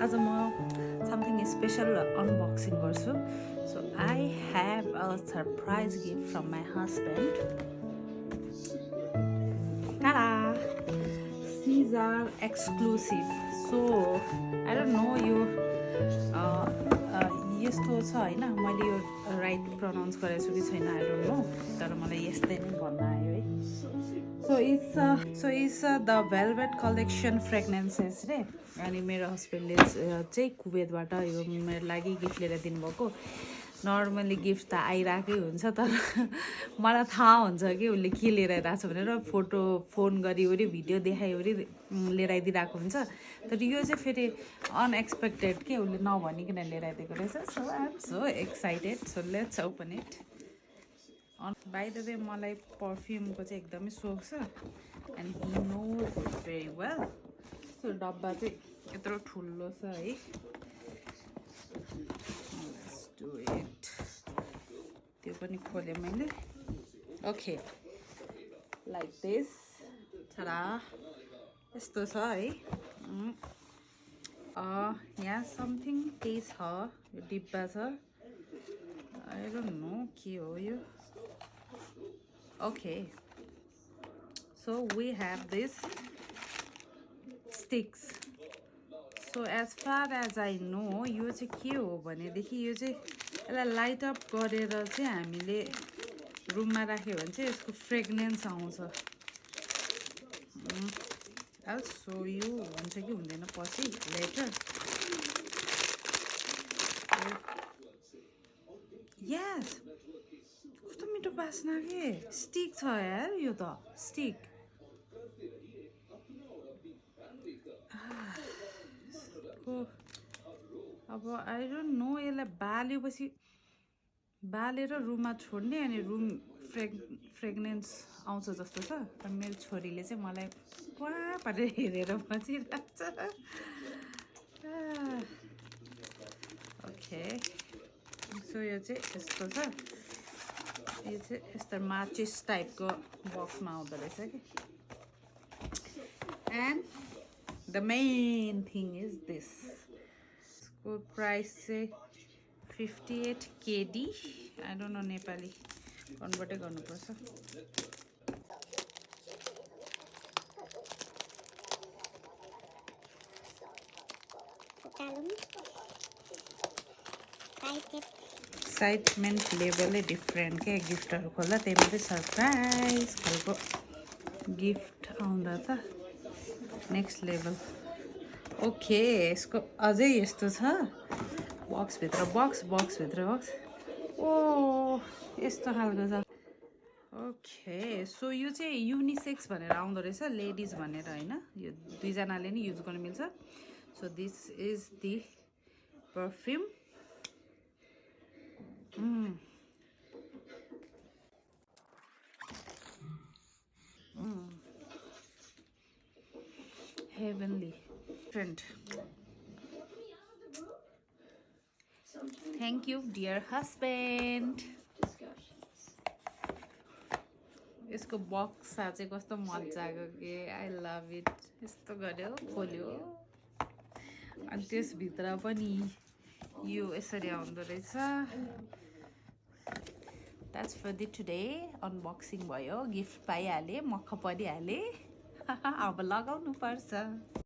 आज म something special unboxing गर्छु. So I have a surprise gift from my husband. Ta-da! These are exclusive. So I don't know you यस्तो छ हैन, मैले यो राइट प्रोनाउन्स गरेछु कि छैन आई डोन्ट नो, तर मलाई यस्तै नै भन्न आयो है. So it's the Velvet Collection fragrances रे. अनि मेरो हस्बेन्डले चाहिँ कुवेतबाट यो मेरो लागि गिफ्ट लिएर दिनुभएको. नर्मली गिफ्ट त आइरहेकै हुन्छ, तर मलाई थाहा हुन्छ कि उसले के लिएर आइरहेको छ भनेर. फोन गरिवरी भिडियो देखाइवरी लिएर आइदिरहेको हुन्छ. तर यो चाहिँ फेरि अनएक्सपेक्टेड के, उसले नभनिकन लिएर आइदिएको रहेछ. So I am so excited. So let's open it. By the way मलाई पर्फ्युमको चाहिँ एकदमै सोख छ and he knows very well. So डब्बा चाहिँ यत्रो ठुलो छ है. Let's do it. त्यो पनि खोलेँ मैले. Okay, like this. छडा यस्तो छ है. यहाँ समथिङ केही छ. यो डिब्बा छ. आई डोन्ट नो के हो यो. Okay, so we have this sticks. So as far as I know, यो चाहिँ के हो भनेदेखि यो चाहिँ यसलाई लाइट अप गरेर चाहिँ हामीले रुममा राख्यो भने चाहिँ यसको फ्रेग्रेन्स आउँछ. I'll show you. हुन्छ कि हुँदैन पछि later. Yes. कस्तो मिठो बास्ना के. स्टिक छ यार यो त. स्टिक अब आई डोन्ट नो, यसलाई बालेपछि बालेर रुममा छोड्ने अनि रुम फ्रेग्रेन्स आउँछ जस्तो छ. मेरो छोरीले चाहिँ मलाई पुरा पारेर हेरेर बसिरहेको छ. ओके, सो यो चाहिँ यस्तो छ. यो चाहिँ यस्तो माचिस टाइपको बक्समा आउँदो रहेछ कि. And the main thing is this. यसको प्राइस चाहिँ 58 KD. I don't know, Nepali कन्भर्टै गर्नुपर्छ. एक्साइटमेन्ट लेभलै डिफ्रेन्ट क्या. गिफ्टहरू खोल्दा त्यही मात्रै सरप्राइज खालको गिफ्ट आउँदा त नेक्स्ट लेभल. ओके, यसको अझै यस्तो छ. बक्सभित्र बक्स. ओ यस्तो खालको छ. ओके, सो यो चाहिँ युनिसेक्स भनेर आउँदो रहेछ. लेडिज भनेर होइन, यो दुईजनाले नि युज गर्न मिल्छ. So this is the perfume. Heavenly. Friend. Thank you, dear husband. यसको बक्स चाहिँ कस्तो मजाको के. I love it. यस्तो गर्यो, खोल्यो अनि त्यसभित्र पनि यो यसरी आउँदो रहेछ. That's for the today. Unboxing भयो, गिफ्ट पाइहालेँ, मक्ख परिहालेँ. अब लगाउनु पर्छ.